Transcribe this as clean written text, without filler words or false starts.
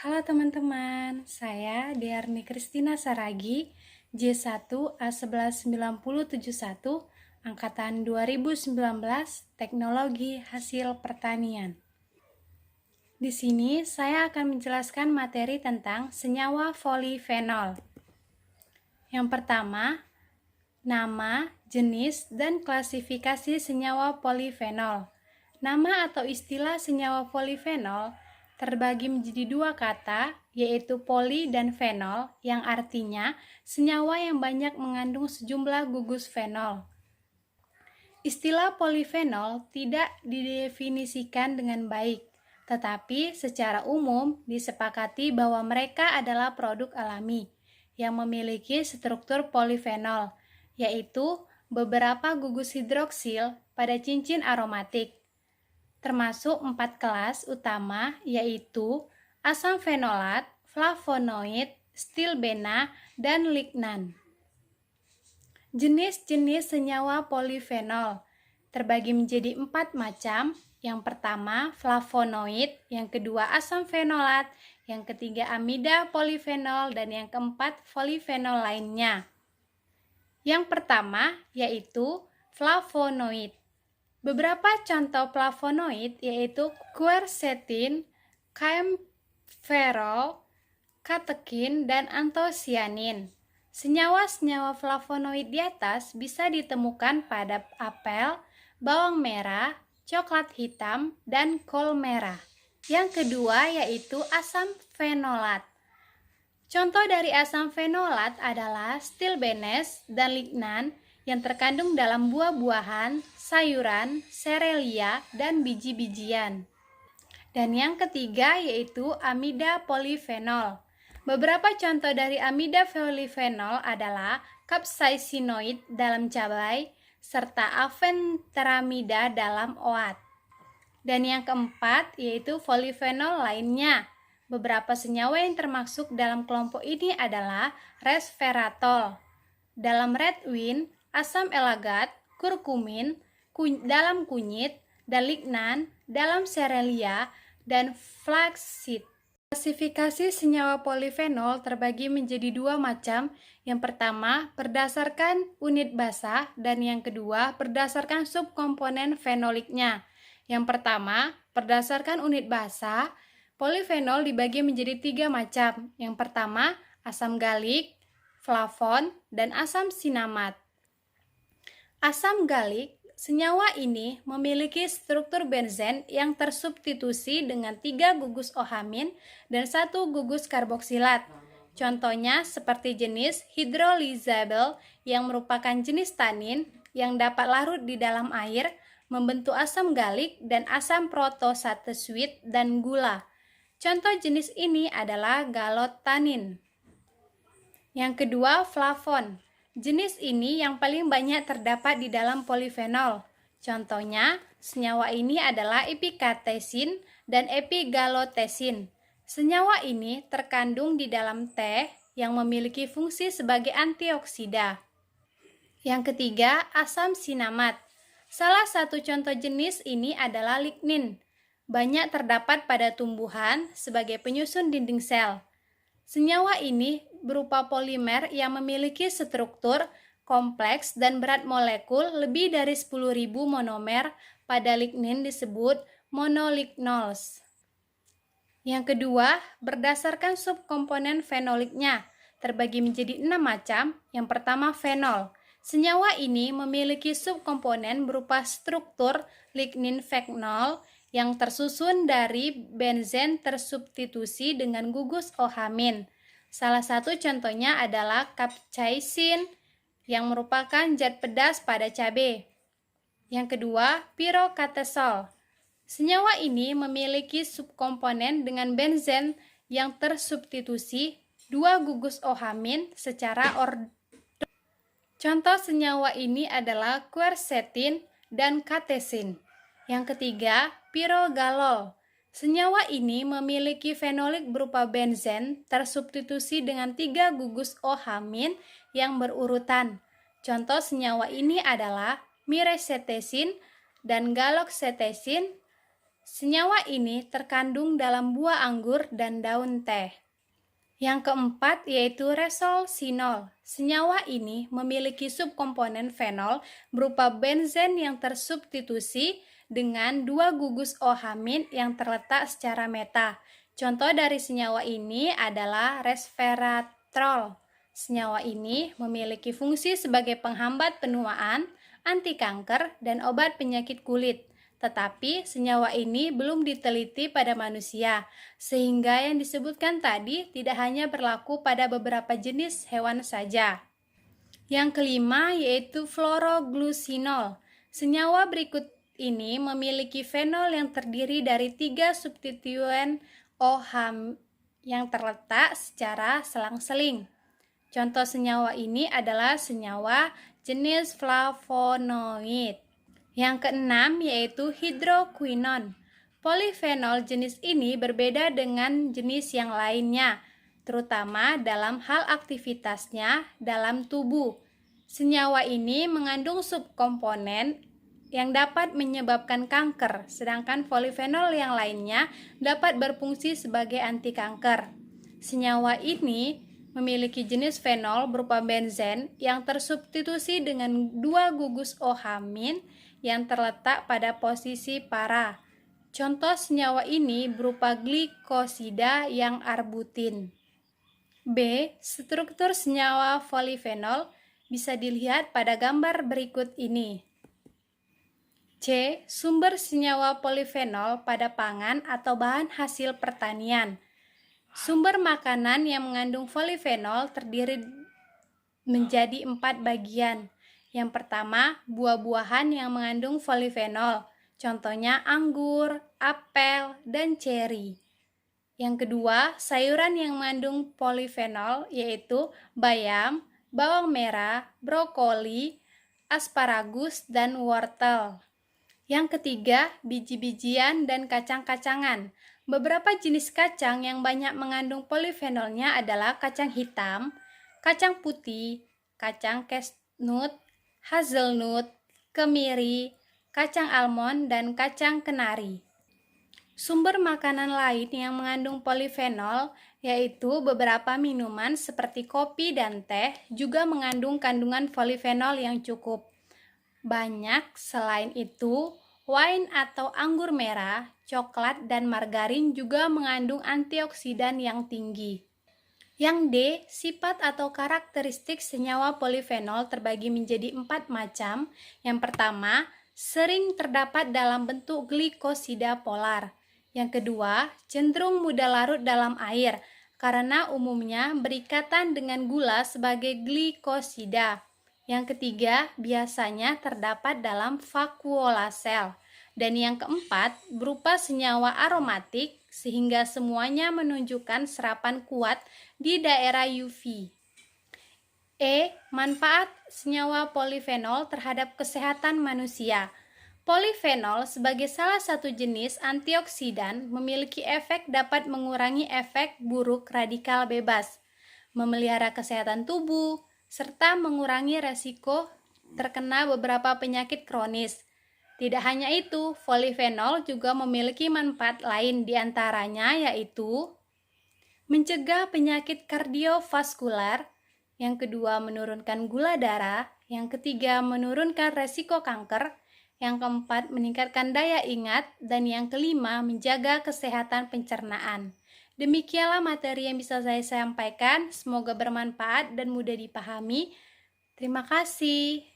Halo teman-teman, saya Dearni Kristina Saragi, J1 A119071, Angkatan 2019, Teknologi Hasil Pertanian. Di sini saya akan menjelaskan materi tentang senyawa polifenol. Yang pertama, nama, jenis, dan klasifikasi senyawa polifenol. Nama atau istilah senyawa polifenol terbagi menjadi dua kata, yaitu poli dan fenol, yang artinya senyawa yang banyak mengandung sejumlah gugus fenol. Istilah polifenol tidak didefinisikan dengan baik, tetapi secara umum disepakati bahwa mereka adalah produk alami yang memiliki struktur polifenol, yaitu beberapa gugus hidroksil pada cincin aromatik, termasuk 4 kelas utama, yaitu asam fenolat, flavonoid, stilbena, dan lignan. Jenis-jenis senyawa polifenol terbagi menjadi 4 macam. Yang pertama, flavonoid, yang kedua asam fenolat, yang ketiga amida polifenol, dan yang keempat polifenol lainnya. Yang pertama yaitu flavonoid. Beberapa contoh flavonoid yaitu quercetin, kaempferol, katekin, dan antosianin. Senyawa-senyawa flavonoid di atas bisa ditemukan pada apel, bawang merah, coklat hitam, dan kol merah. Yang kedua yaitu asam fenolat. Contoh dari asam fenolat adalah stilbenes dan lignan yang terkandung dalam buah-buahan, sayuran, serelia, dan biji-bijian. Dan yang ketiga yaitu amida polifenol. Beberapa contoh dari amida polifenol adalah capsaicinoid dalam cabai, serta aventeramida dalam oat. Dan yang keempat yaitu polifenol lainnya. Beberapa senyawa yang termasuk dalam kelompok ini adalah resveratrol dalam red wine, asam elagat, kurkumin dalam kunyit, dan lignan dalam serelia, dan flaxseed. Klasifikasi senyawa polifenol terbagi menjadi dua macam. Yang pertama berdasarkan unit basah, dan yang kedua berdasarkan subkomponen fenoliknya. Yang pertama berdasarkan unit basah, polifenol dibagi menjadi 3 macam. Yang pertama asam galik, flavon, dan asam sinamat. Asam galik, senyawa ini memiliki struktur benzen yang tersubstitusi dengan 3 gugus OH- dan 1 gugus karboksilat. Contohnya seperti jenis hydrolyzable yang merupakan jenis tanin yang dapat larut di dalam air, membentuk asam galik dan asam protosatesuit dan gula. Contoh jenis ini adalah galotanin. Yang kedua, flavon. Jenis ini yang paling banyak terdapat di dalam polifenol. Contohnya, senyawa ini adalah epikatesin dan epigalotesin. Senyawa ini terkandung di dalam teh yang memiliki fungsi sebagai antioksida. Yang ketiga, asam sinamat. Salah satu contoh jenis ini adalah lignin. Banyak terdapat pada tumbuhan sebagai penyusun dinding sel. Senyawa ini berupa polimer yang memiliki struktur kompleks dan berat molekul lebih dari 10.000 monomer. Pada lignin disebut monolignol. Yang kedua, berdasarkan subkomponen fenoliknya, terbagi menjadi 6 macam. Yang pertama, fenol. Senyawa ini memiliki subkomponen berupa struktur lignin-fenol yang tersusun dari benzen tersubstitusi dengan gugus OH-. Salah satu contohnya adalah capsaicin yang merupakan zat pedas pada cabai. Yang kedua, pirokatesol. Senyawa ini memiliki subkomponen dengan benzen yang tersubstitusi 2 gugus OH- secara ordo. Contoh senyawa ini adalah quercetin dan katesin. Yang ketiga, pirogalol. Senyawa ini memiliki fenolik berupa benzen tersubstitusi dengan 3 gugus OH- yang berurutan. Contoh senyawa ini adalah miracetesin dan galoksetesin. Senyawa ini terkandung dalam buah anggur dan daun teh. Yang keempat yaitu resolsinol. Senyawa ini memiliki subkomponen fenol berupa benzen yang tersubstitusi dengan dua gugus OH- yang terletak secara meta. Contoh dari senyawa ini adalah resveratrol. Senyawa ini memiliki fungsi sebagai penghambat penuaan, anti kanker, dan obat penyakit kulit. Tetapi senyawa ini belum diteliti pada manusia, sehingga yang disebutkan tadi tidak hanya berlaku pada beberapa jenis hewan saja. Yang kelima yaitu fluoroglucinol. Senyawa berikut ini memiliki fenol yang terdiri dari 3 substituen OH yang terletak secara selang-seling. Contoh senyawa ini adalah senyawa jenis flavonoid. Yang keenam yaitu hidroquinon. Polifenol jenis ini berbeda dengan jenis yang lainnya, terutama dalam hal aktivitasnya dalam tubuh. Senyawa ini mengandung subkomponen yang dapat menyebabkan kanker, sedangkan polifenol yang lainnya dapat berfungsi sebagai anti kanker. Senyawa ini memiliki jenis fenol berupa benzen yang tersubstitusi dengan dua gugus OH- yang terletak pada posisi para. Contoh senyawa ini berupa glikosida yang arbutin. B. Struktur senyawa polifenol bisa dilihat pada gambar berikut ini. C. Sumber senyawa polifenol pada pangan atau bahan hasil pertanian. Sumber makanan yang mengandung polifenol terdiri menjadi 4 bagian. Yang pertama, buah-buahan yang mengandung polifenol, contohnya anggur, apel, dan ceri. Yang kedua, sayuran yang mengandung polifenol yaitu bayam, bawang merah, brokoli, asparagus, dan wortel. Yang ketiga, biji-bijian dan kacang-kacangan. Beberapa jenis kacang yang banyak mengandung polifenolnya adalah kacang hitam, kacang putih, kacang chestnut, hazelnut, kemiri, kacang almond, dan kacang kenari. Sumber makanan lain yang mengandung polifenol yaitu beberapa minuman seperti kopi dan teh juga mengandung kandungan polifenol yang cukup banyak. Selain itu, wine atau anggur merah, coklat, dan margarin juga mengandung antioksidan yang tinggi. Yang D, sifat atau karakteristik senyawa polifenol terbagi menjadi 4 macam. Yang pertama, sering terdapat dalam bentuk glikosida polar. Yang kedua, cenderung mudah larut dalam air karena umumnya berikatan dengan gula sebagai glikosida. Yang ketiga, biasanya terdapat dalam vakuola sel. Dan yang keempat, berupa senyawa aromatik sehingga semuanya menunjukkan serapan kuat di daerah UV. E. Manfaat senyawa polifenol terhadap kesehatan manusia. Polifenol sebagai salah satu jenis antioksidan memiliki efek dapat mengurangi efek buruk radikal bebas, memelihara kesehatan tubuh, serta mengurangi resiko terkena beberapa penyakit kronis. Tidak hanya itu, polifenol juga memiliki manfaat lain diantaranya yaitu mencegah penyakit kardiovaskular, yang kedua menurunkan gula darah, yang ketiga menurunkan resiko kanker, yang keempat meningkatkan daya ingat, dan yang kelima menjaga kesehatan pencernaan. Demikianlah materi yang bisa saya sampaikan, semoga bermanfaat dan mudah dipahami. Terima kasih.